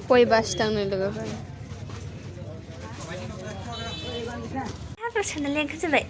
गय बासि लोगोफोर हाब्रु लेंखो जाबाय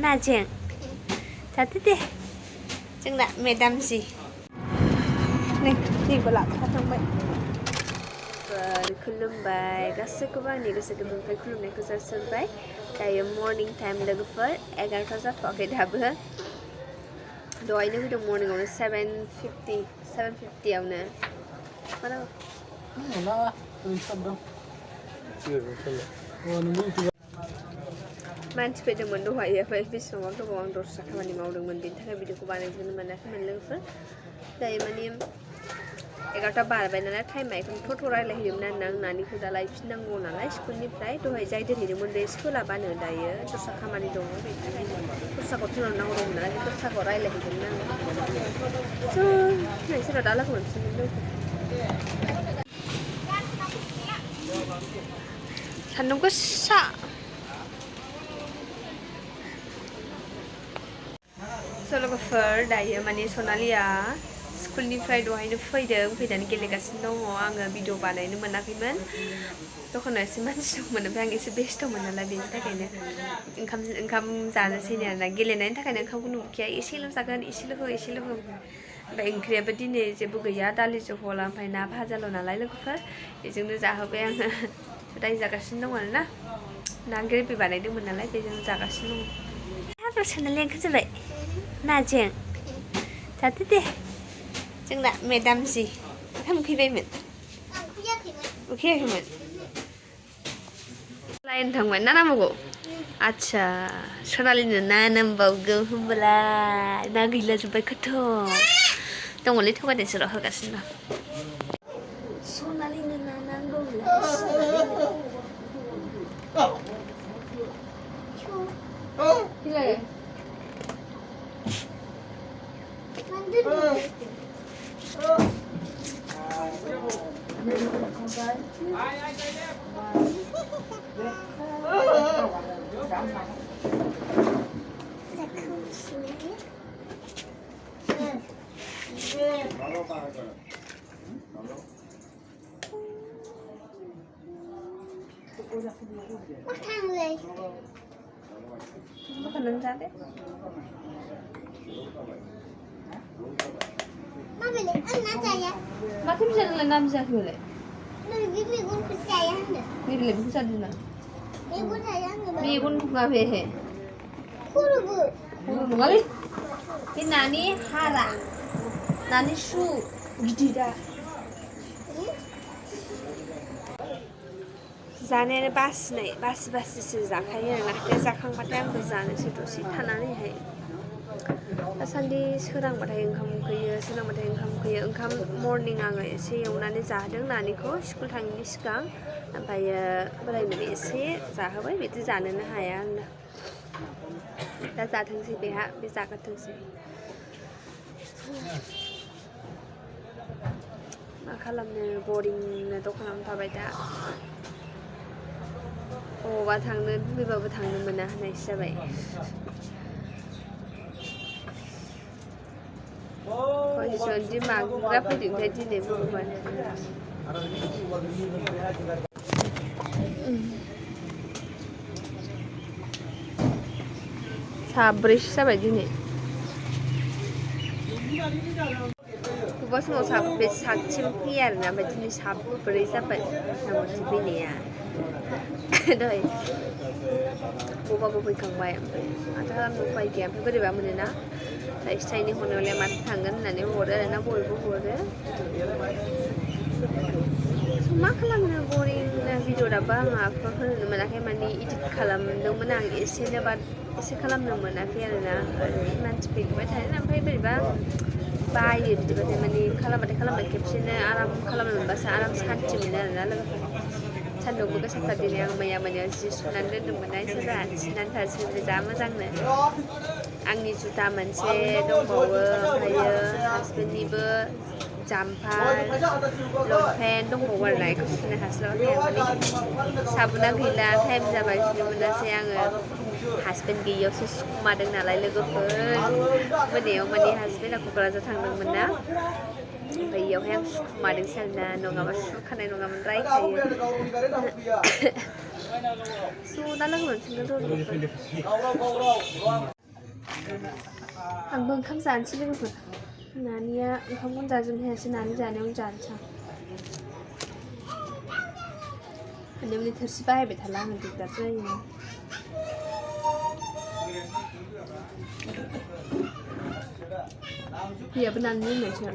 नाजों जादो दे जोंना मेदाम जी नै दैबो लाखाखांबाय खुलुमबाय गासैखौबो आंनि गोसो गोरबोनिफ्राय खुलुमनायखौ जासिहरबाय दायो मर्निं टाइम लोगोफोर 11ता जाथ'वाखै दाबो दहायनो फैदों मर्निंआवनो 7:50 आवनो मानसि फैदोंमोन दहाय ओमफ्राय बेसेबां गोबाव आं दस्रा खामानि मावदोंमोन बेनि थाखाय भिडिअखौ बानायजोबनो मोनाखैमोन लोगोफोर दायो माने 11ता बारबाय नालाय टाइमा एखौनो थ'थ' रायलायहैदोंमोन आं नानिखौ दा लायफिननांगौ नालाय स्कुलनिफ्राय दहाय जाय दोनहैदोंमोन बे सोलाबानो दायो दस्रा खामानि दङ बेनि थाखाय दस्राखौ थिनहरनांगौ दंमोन नालाय बे दस्राखौ रायलायहैदोंमोन आङो स' नोंसोरो दा लोगो मोनफिनगोन लोगो सान्दुं गोसा स' लोगोफोर दायो माने सनालिया स्कुलनिफ्राय दहायनो फैनानै गेलेगासिनो दङ आङो भिडिअ बानायनो मोनाखैमोन दखानाव एसे मानसि दंमोन ओमफ्राय आं एसे बेस्थ'मोन नालाय बेनि थाखायनो ओंखाम जानोसैनो आरोना गेलेनायनि थाखायनो ओंखामखौ नुखैया एसेल' जागोन एसेल' हो ओमफ्राय ओंख्रियाबो दिनै जेबो गैया दालि जहल ओमफ्राय ना भाजाल' नालाय लोगोफोर बेजोंनो जाहोबाय आङो दायो जागासिनो दं आरोना ना ग्रेभि बानायदोंमोन नालाय बेजोंनो जागासिनो दं हाब्रु लेंखो जाबाय नाजों जादो दे जोंना मेदाम जी ओंखाम उखैबायमोन उखैयाखैमोन लाइन थांबाय ना नांबावगौ आच्छा सनालिनो ना नांबावगौ होनबालाय ना गैला जोब्बाय खथम दङलै थगायदोंसो र' होगासिनो दं सनालिनो ना नांगौलाय Makanan sate. Mama beli anak saya. Makin bisa dengan bisa boleh. Ini bigun saya anda. Ini lebih bisa dulu. Bigun saya anda. Bigun buka behe. Kurubu. Kurubu kali. Ini nani hara. Nani shu. Gidida. जानायानो बासिसो जाखायो आरोना बे जाखांबाथाय आंबो जानोसै दसे थानानैहाय दासान्दि सोरांबाथाय ओंखाम उखैयो ओंखाम मर्निं आङो एसे एवनानै जाहोदों नानिखौ स्कुल थाङिनि सिगां ओमफ्रायो बोरायनोबो एसे जाहोबाय बिदि जानोनो हाया आंना दा जाथोंसै बेहा बे जाग्रोथोंसै मा खालामनो बरिंनो दखानावनो थाबाय दा बबावबा थांनो लुबैबाबो थांनो मोना होननायसो जाबाय कयजनदि माग्रा फैदोंथाय दिनै भगबान साब्रैसो जाबाय दिनै बबेबा समाव साबसिन फैयो आरोना ओमफ्राय दिनै साब्रै जाबाय नांगौथि फैनाया दहाय बबाबो फैखांबाय ओमफ्राय माथो खालामनो उफाय गैया ओमफ्राय बोरैबा मोनोना थाइसे थाइनै हरनायावलाय माथो थांगोन होननानै हरो आरोना बयबो हरो मा खालामनो बरिंनो भिडिअ दाबो आं आपल'ड होनो मोनाखै माने इडिट खालामदोंमोन आं एसेनो बाट एसे खालामनो मोनाखै आरोना मानसि फैबाय थायो ओमफ्राय बोरैबा बायो बिदिबाथाय माने खालामबाय खेबसेनो आराम खालामनो मोनबासो आराम सान्थि मोनो आरोना लोगोफोर सान्दुंबो गोसाथार दिनै आं मैया जि सुनानै दोनदोंमोन ना एसे रानसिनानै थासिगोन जा मोजांनो आंनि जुथा मोनसे दंबावो ओमफ्रायो हासबेन्डनिबो जाम्पार लंपेन्ट दंबावो आरोना बेखौ सुनो हास्लाबाखै आं माने साबोना गैला टाइम जाबाय सुनो मोनासै आङो हासबेन्ड गैयियावसो सुखुमादों नालाय लोगोफोर मोनायाव माने हासबेन्डआ क'क्राझार थांदोंमोन ना ओमफ्राय इयावहाय आं सुखुमादोंसो आरोना नङाबा सुखानाय नङामोन रायखायो स' दा लोगो मोनफिनगोन र' आंबो ओंखाम जानोसै लोगोफोर नानिया ओंखामखौनो जाजोबनो हायासै नानि जानायावनो जानोसै आं माने थोरसि बाहायबाय थाला आङो दिगदार जायो दैयाबो नानि लोंनायसो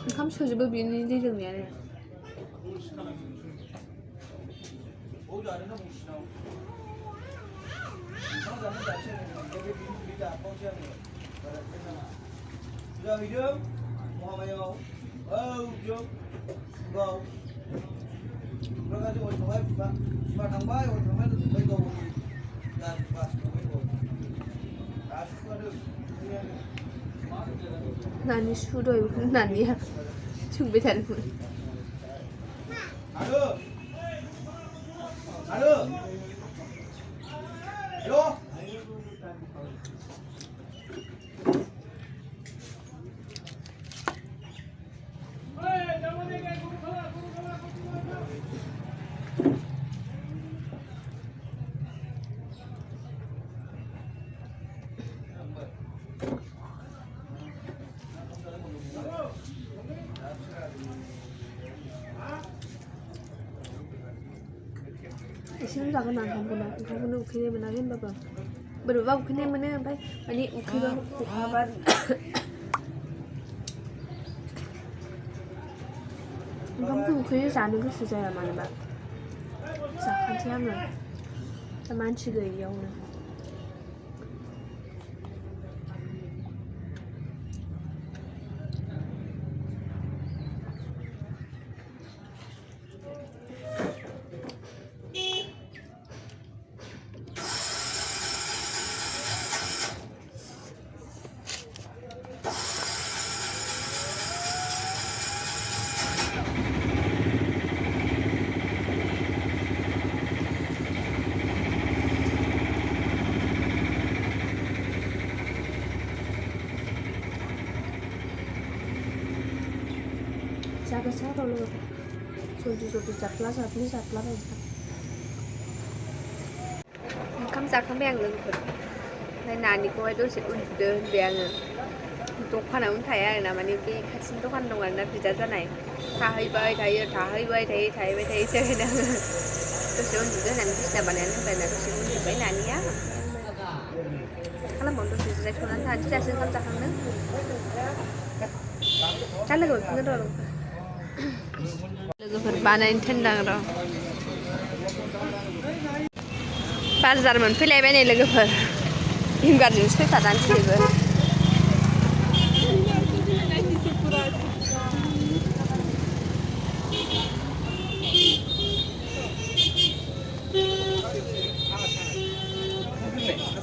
ओंखाम सोजोबो बिनि दै लोंनायानो नानि सु दहाय बेखौनो नानिया सोंबाय थादोंमोन एसेल' जागोन आं ओंखामखौनो उखैनाय मोनाखै होनबाबो बोरैबा उखैनाय मोनो ओमफ्राय माने उखैबा खहाबा ओंखामखौ उखैयो जानो गोसो जाया मानोबा जाखानोसै आङो दा मानसि गैयियावनो जागोसा र' लोगो जल्दि जाफ्लाबाय ओंखाम जाखांबाय आं लोगोफोर ओमफ्राय नानिखौहाय दसे उन्दुदो होनबाय आङो दखानावनो थाया आरोना माने बे खाथिनि दखान दं आरोना बिदा जानाय थाहैबाय थायोसो होनो आङो दसे उन्दुदो होननानै बिसिना बानायनानै होनबाय ना दसे उन्दुबाय नानिया खालामबावनो दसे जिरायथ'नानै थानोसै दासो ओंखाम जाखांदों दा लोगो मोनफिनगोन र' लोगोफोर बानायनो थिनदां र' बाजार मोनफैलायबाय नै लोगोफोर विंगारजोंसो फैखादां दिनैबो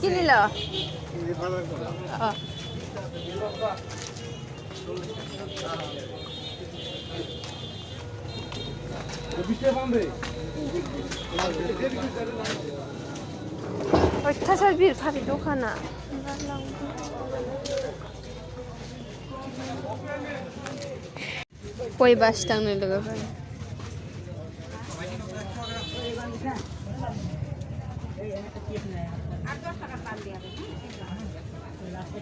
किनिल' अयथासार भिर दखाना गय बासिदांनो लोगोफोर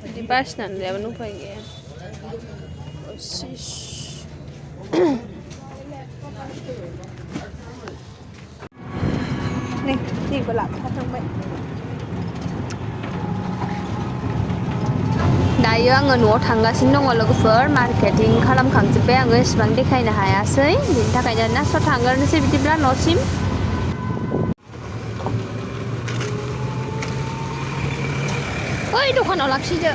बिदि बासिनानै जायाबानो उफाय गैया नै दैबो लाबोखाथांबाय दायो आङो न'आव थांगासिनो दङ लोगोफोर मार्केटिं खालामखांजोब्बाय आङो एसेबां देखायनो हायासै बिनि थाखायनो ना स' थांग्रोनोसै बिदिब्ला न'सिम ओइ दखानाव लाखिदो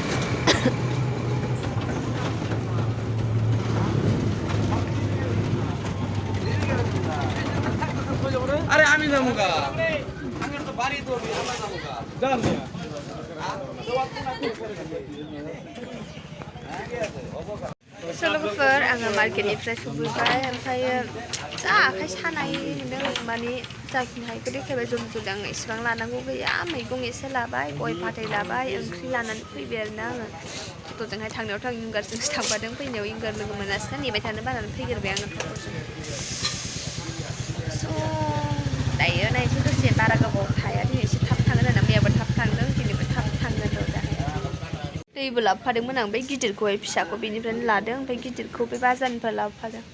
अरे आम्ही जाऊ का आम्ही तो बारी तो आम्ही जाऊ का जाऊ लोगोफोर आङो मार्केटनिफ्राय सफैबाय ओमफ्रायो जा आखाइ सानाय मोनदों माने जाखिनि हायखौ देखायबाय जम आं इसेबां लानांगौ गैया मैगं एसे लाबाय गय फाथै लाबाय ओंख्रि लानानै फैबाय आरोना आङो टट'जोंहाय थांनायावथ' आं विंगारजोंसो थांफादों फैनायाव विंगार लोगो मोनासैना नेबाय थानो बानानै फैग्रोबाय आङो टट'जों स' दायो नायनोसै दसे बारा गोबाव थाया दिनै एसे थाब थांगोन होनना मैयाबो थाब थांदों दिनैबो थाब थांगोन र' दा दैबो लाबोफादोंमोन आं बै गिदिरखौहाय फिसाखौ बेनिफ्रायनो लादों ओमफ्राय गिदिरखौ बे बाजारनिफ्राय लाबोफादों